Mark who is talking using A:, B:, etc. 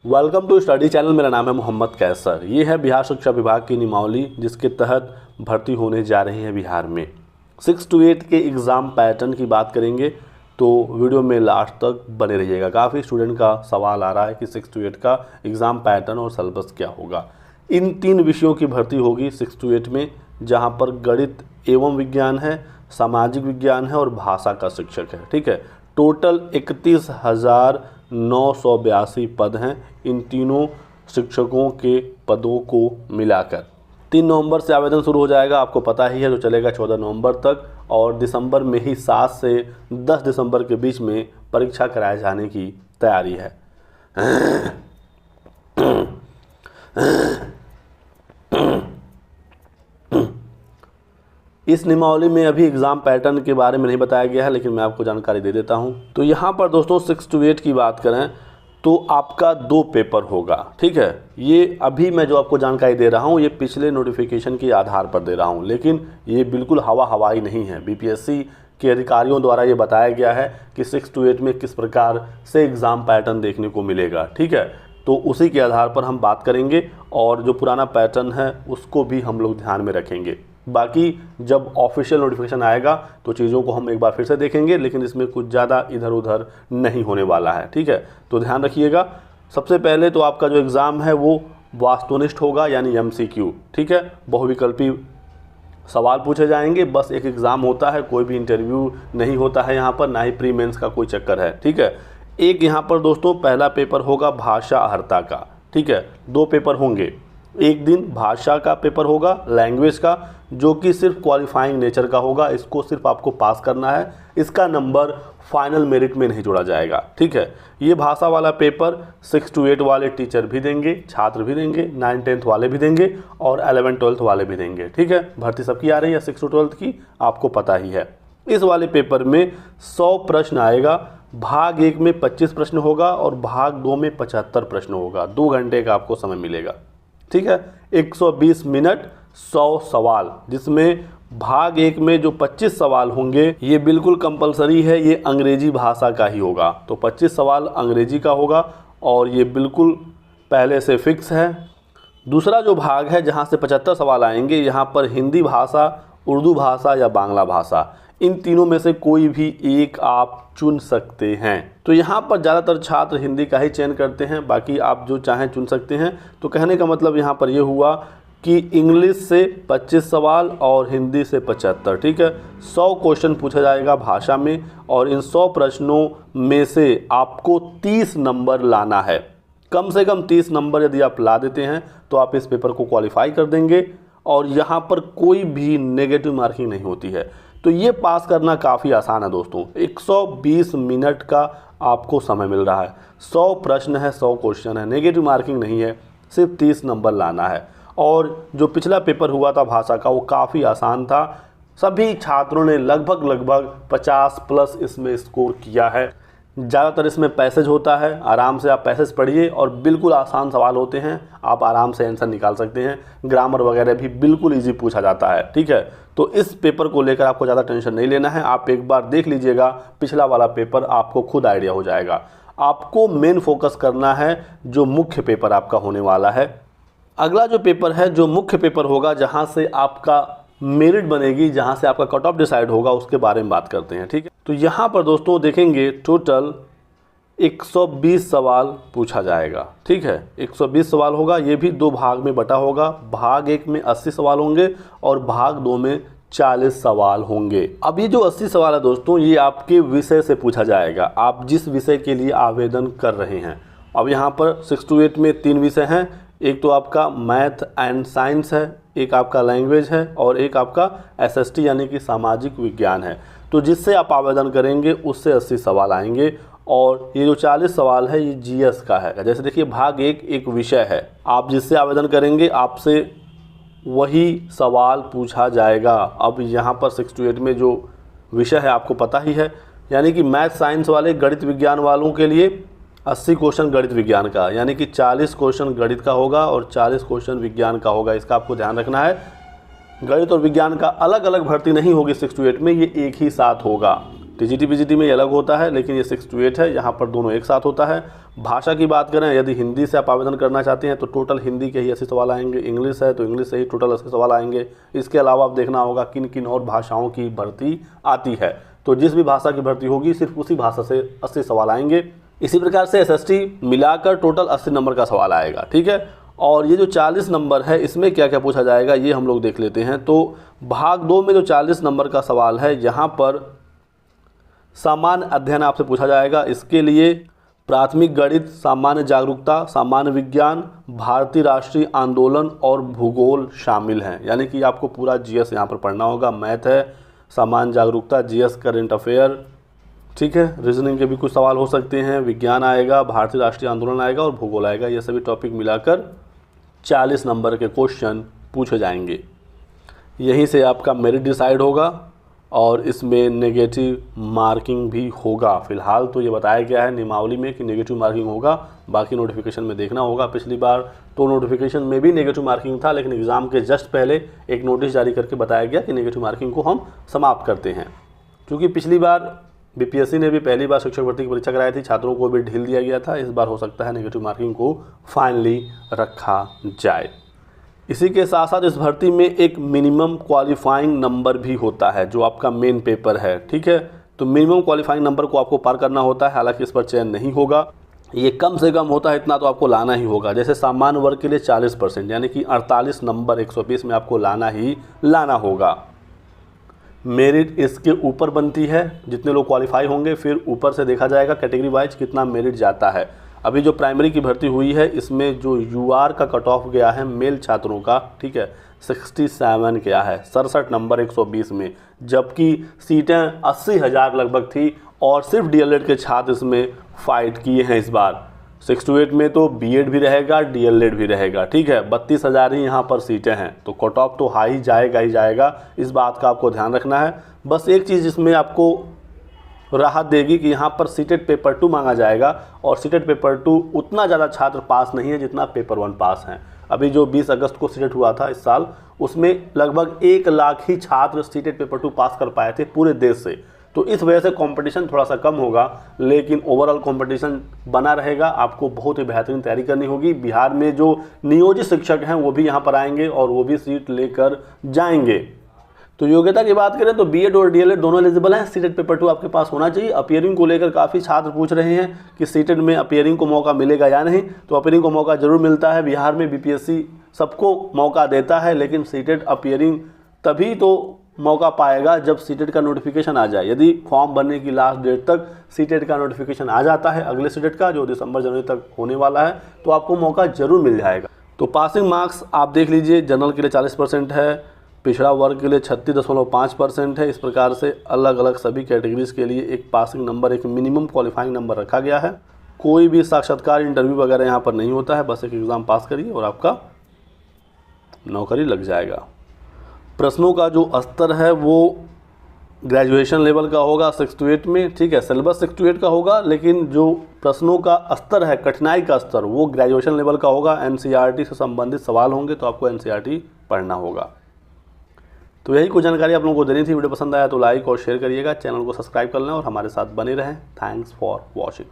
A: Welcome to study channel. मेरा नाम है मोहम्मद कैसर। ये है बिहार शिक्षा विभाग की नियमावली जिसके तहत भर्ती होने जा रही है बिहार में। 6 to 8 के एग्ज़ाम पैटर्न की बात करेंगे तो वीडियो में लास्ट तक बने रहिएगा। काफ़ी स्टूडेंट का सवाल आ रहा है कि 6 to 8 का एग्ज़ाम पैटर्न और सिलेबस क्या होगा। इन 3 विषयों की भर्ती होगी 6 to 8 में, जहाँ पर गणित एवं विज्ञान है, सामाजिक विज्ञान है और भाषा का शिक्षक है। ठीक है, टोटल 31,982 पद हैं इन तीनों शिक्षकों के पदों को मिलाकर। 3 नवंबर से आवेदन शुरू हो जाएगा, आपको पता ही है, जो चलेगा 14 नवंबर तक, और दिसंबर में ही 7 से 10 दिसंबर के बीच में परीक्षा कराए जाने की तैयारी है। इस नियमावली में अभी एग्ज़ाम पैटर्न के बारे में नहीं बताया गया है, लेकिन मैं आपको जानकारी दे देता हूं। तो यहाँ पर दोस्तों 6 to 8 की बात करें तो आपका 2 पेपर होगा। ठीक है, ये अभी मैं जो आपको जानकारी दे रहा हूँ ये पिछले नोटिफिकेशन के आधार पर दे रहा हूँ, लेकिन ये बिल्कुल हवाई नहीं है। बीपीएससी के अधिकारियों द्वारा ये बताया गया है कि 6 to 8 में किस प्रकार से एग्ज़ाम पैटर्न देखने को मिलेगा। ठीक है, तो उसी के आधार पर हम बात करेंगे और जो पुराना पैटर्न है उसको भी हम लोग ध्यान में रखेंगे। बाकी जब ऑफिशियल नोटिफिकेशन आएगा तो चीज़ों को हम एक बार फिर से देखेंगे, लेकिन इसमें कुछ ज़्यादा इधर उधर नहीं होने वाला है। ठीक है, तो ध्यान रखिएगा। सबसे पहले तो आपका जो एग्ज़ाम है वो वास्तुनिष्ठ होगा, यानी MCQ। ठीक है, बहुविकल्पी सवाल पूछे जाएंगे। बस एक एग्ज़ाम होता है, कोई भी इंटरव्यू नहीं होता है यहाँ पर, ना ही प्री मेंस का कोई चक्कर है। ठीक है, एक यहाँ पर दोस्तों पहला पेपर होगा भाषा अर्हता का। ठीक है, 2 पेपर होंगे। एक दिन भाषा का पेपर होगा, लैंग्वेज का, जो कि सिर्फ क्वालिफाइंग नेचर का होगा। इसको सिर्फ आपको पास करना है, इसका नंबर फाइनल मेरिट में नहीं जोड़ा जाएगा। ठीक है, ये भाषा वाला पेपर 6 to 8 वाले टीचर भी देंगे, छात्र भी देंगे, 9th-10th वाले भी देंगे और 11th-12th वाले भी देंगे। ठीक है, भर्ती सबकी आ रही है 6 to 12 की, आपको पता ही है। इस वाले पेपर में 100 प्रश्न आएगा। भाग 1 में 25 प्रश्न होगा और भाग 2 में 75 प्रश्न होगा। 2 घंटे का आपको समय मिलेगा। ठीक है, 120 मिनट 100 सवाल, जिसमें भाग 1 में जो 25 सवाल होंगे ये बिल्कुल कंपलसरी है, ये अंग्रेजी भाषा का ही होगा। तो 25 सवाल अंग्रेजी का होगा और ये बिल्कुल पहले से फिक्स है। दूसरा जो भाग है जहाँ से 75 सवाल आएंगे, यहाँ पर हिंदी भाषा, उर्दू भाषा या बांग्ला भाषा, इन तीनों में से कोई भी एक आप चुन सकते हैं। तो यहाँ पर ज़्यादातर छात्र हिंदी का ही चयन करते हैं, बाकी आप जो चाहें चुन सकते हैं। तो कहने का मतलब यहाँ पर ये हुआ कि इंग्लिश से 25 सवाल और हिंदी से 75। ठीक है, 100 क्वेश्चन पूछा जाएगा भाषा में और इन 100 प्रश्नों में से आपको 30 नंबर लाना है। कम से कम 30 नंबर यदि आप ला देते हैं तो आप इस पेपर को क्वालिफाई कर देंगे और यहाँ पर कोई भी नेगेटिव मार्किंग नहीं होती है। तो ये पास करना काफ़ी आसान है दोस्तों। 120 मिनट का आपको समय मिल रहा है, 100 प्रश्न है, 100 क्वेश्चन है, नेगेटिव मार्किंग नहीं है, सिर्फ 30 नंबर लाना है। और जो पिछला पेपर हुआ था भाषा का वो काफ़ी आसान था। सभी छात्रों ने लगभग 50+ इसमें स्कोर किया है। ज़्यादातर इसमें पैसेज होता है, आराम से आप पैसेज पढ़िए और बिल्कुल आसान सवाल होते हैं, आप आराम से आंसर निकाल सकते हैं। ग्रामर वगैरह भी बिल्कुल इजी पूछा जाता है। ठीक है, तो इस पेपर को लेकर आपको ज़्यादा टेंशन नहीं लेना है। आप एक बार देख लीजिएगा पिछला वाला पेपर, आपको खुद आइडिया हो जाएगा। आपको मेन फोकस करना है जो मुख्य पेपर आपका होने वाला है। अगला जो पेपर है, जो मुख्य पेपर होगा, जहाँ से आपका मेरिट बनेगी, जहाँ से आपका कट ऑफ डिसाइड होगा, उसके बारे में बात करते हैं। ठीक है, तो यहाँ पर दोस्तों देखेंगे टोटल 120 सवाल पूछा जाएगा। ठीक है, 120 सवाल होगा, ये भी 2 भाग में बटा होगा। भाग 1 में 80 सवाल होंगे और भाग 2 में 40 सवाल होंगे। अब ये जो 80 सवाल है दोस्तों, ये आपके विषय से पूछा जाएगा, आप जिस विषय के लिए आवेदन कर रहे हैं। अब यहाँ पर 6 to 8 में 3 विषय हैं। एक तो आपका मैथ एंड साइंस है, एक आपका लैंग्वेज है और एक आपका SST यानी कि सामाजिक विज्ञान है। तो जिससे आप आवेदन करेंगे उससे 80 सवाल आएंगे और ये जो 40 सवाल है ये GS का है। जैसे देखिए भाग 1 एक विषय है, आप जिससे आवेदन करेंगे आपसे वही सवाल पूछा जाएगा। अब यहाँ पर 6 to 8 में जो विषय है आपको पता ही है, यानी कि मैथ साइंस वाले गणित विज्ञान वालों के लिए 80 क्वेश्चन गणित विज्ञान का, यानी कि 40 क्वेश्चन गणित का होगा और 40 क्वेश्चन विज्ञान का होगा। इसका आपको ध्यान रखना है। गणित और विज्ञान का अलग अलग भर्ती नहीं होगी 6 to 8 में, ये एक ही साथ होगा। टीजीटी पीजीटी में ये अलग होता है, लेकिन ये 6 to 8 है, यहाँ पर दोनों एक साथ होता है। भाषा की बात करें, यदि हिंदी से आप आवेदन करना चाहते हैं तो टोटल हिंदी के ही 80 सवाल आएंगे, इंग्लिश है तो इंग्लिश से ही टोटल 80 सवाल आएंगे। इसके अलावा आप देखना होगा किन किन और भाषाओं की भर्ती आती है, तो जिस भी भाषा की भर्ती होगी सिर्फ उसी भाषा से 80 सवाल आएंगे। इसी प्रकार से SST मिलाकर टोटल 80 नंबर का सवाल आएगा, ठीक है। और ये जो 40 नंबर है इसमें क्या क्या पूछा जाएगा ये हम लोग देख लेते हैं। तो भाग 2 में जो 40 नंबर का सवाल है, यहाँ पर सामान्य अध्ययन आपसे पूछा जाएगा। इसके लिए प्राथमिक गणित, सामान्य जागरूकता, सामान्य विज्ञान, भारतीय राष्ट्रीय आंदोलन और भूगोल शामिल हैं। यानी कि आपको पूरा GS यहाँ पर पढ़ना होगा। मैथ है, सामान्य जागरूकता, GS करंट अफेयर, ठीक है। रीजनिंग के भी कुछ सवाल हो सकते हैं, विज्ञान आएगा, भारतीय राष्ट्रीय आंदोलन आएगा और भूगोल आएगा। ये सभी टॉपिक मिलाकर 40 नंबर के क्वेश्चन पूछे जाएंगे। यहीं से आपका मेरिट डिसाइड होगा और इसमें नेगेटिव मार्किंग भी होगा। फिलहाल तो ये बताया गया है नियमावली में कि नेगेटिव मार्किंग होगा, बाकी नोटिफिकेशन में देखना होगा। पिछली बार तो नोटिफिकेशन में भी नेगेटिव मार्किंग था, लेकिन एग्ज़ाम के जस्ट पहले एक नोटिस जारी करके बताया गया कि नेगेटिव मार्किंग को हम समाप्त करते हैं। क्योंकि पिछली बार BPSC ने भी पहली बार शिक्षक भर्ती की परीक्षा कराई थी, छात्रों को भी ढील दिया गया था। इस बार हो सकता है नेगेटिव मार्किंग को फाइनली रखा जाए। इसी के साथ साथ इस भर्ती में एक मिनिमम क्वालिफाइंग नंबर भी होता है जो आपका मेन पेपर है, ठीक है। तो मिनिमम क्वालिफाइंग नंबर को आपको पार करना होता है, हालांकि इस पर चयन नहीं होगा। ये कम से कम होता है, इतना तो आपको लाना ही होगा। जैसे सामान्य वर्ग के लिए 40% यानी कि 48 नंबर 120 में आपको लाना ही लाना होगा। मेरिट इसके ऊपर बनती है, जितने लोग क्वालिफाई होंगे फिर ऊपर से देखा जाएगा कैटेगरी वाइज कितना मेरिट जाता है। अभी जो प्राइमरी की भर्ती हुई है इसमें जो UR का कट ऑफ गया है मेल छात्रों का, ठीक है, 67 गया है, 67 नंबर 120 में, जबकि सीटें 80,000 लगभग थी और सिर्फ DLED के छात्र इसमें फाइट किए हैं इस बार। 6 to 8 में तो B.Ed भी रहेगा, DLED भी रहेगा, ठीक है। 32,000 ही यहाँ पर सीटें हैं, तो कट ऑफ तो हाई जाएगा ही जाएगा, इस बात का आपको ध्यान रखना है। बस एक चीज़ इसमें आपको राहत देगी कि यहाँ पर सीटेट पेपर 2 मांगा जाएगा और सीटेट पेपर 2 उतना ज़्यादा छात्र पास नहीं है जितना पेपर 1 पास हैं। अभी जो 20 अगस्त को सीटेट हुआ था इस साल, उसमें लगभग 1 लाख ही छात्र सीटेट पेपर 2 पास कर पाए थे पूरे देश से। तो इस वजह से कंपटीशन थोड़ा सा कम होगा, लेकिन ओवरऑल कंपटीशन बना रहेगा। आपको बहुत ही बेहतरीन तैयारी करनी होगी। बिहार में जो नियोजित शिक्षक हैं वो भी यहाँ पर आएंगे और वो भी सीट लेकर जाएंगे। तो योग्यता की बात करें तो B.Ed और DLED दोनों एलिजिबल हैं। सीटेट पेपर 2 आपके पास होना चाहिए। अपीयरिंग को लेकर काफ़ी छात्र पूछ रहे हैं कि सीटेट में अपीयरिंग को मौका मिलेगा या नहीं, तो अपीयरिंग को मौका जरूर मिलता है। बिहार में BPSC सबको मौका देता है, लेकिन सीटेट अपीयरिंग तभी तो मौका पाएगा जब सीटेट का नोटिफिकेशन आ जाए। यदि फॉर्म भरने की लास्ट डेट तक सीटेट का नोटिफिकेशन आ जाता है, अगले सीटेट का जो दिसंबर जनवरी तक होने वाला है, तो आपको मौका जरूर मिल जाएगा। तो पासिंग मार्क्स आप देख लीजिए, जनरल के लिए 40% है, पिछड़ा वर्ग के लिए 36.5% है। इस प्रकार से अलग अलग सभी कैटेगरीज के लिए एक पासिंग नंबर, एक मिनिमम क्वालिफाइंग नंबर रखा गया है। कोई भी साक्षात्कार इंटरव्यू वगैरह यहाँ पर नहीं होता है, बस एक एग्ज़ाम पास करिए और आपका नौकरी लग जाएगा। प्रश्नों का जो स्तर है वो ग्रेजुएशन लेवल का होगा 6 to 8 में, ठीक है। सिलेबस 6 to 8 का होगा, लेकिन जो प्रश्नों का स्तर है, कठिनाई का स्तर, वो ग्रेजुएशन लेवल का होगा। NCERT से संबंधित सवाल होंगे तो आपको NCERT पढ़ना होगा। तो यही कुछ जानकारी आप लोगों को देनी थी। वीडियो पसंद आया तो लाइक और शेयर करिएगा, चैनल को सब्सक्राइब कर लें और हमारे साथ बने रहें। Thanks for watching.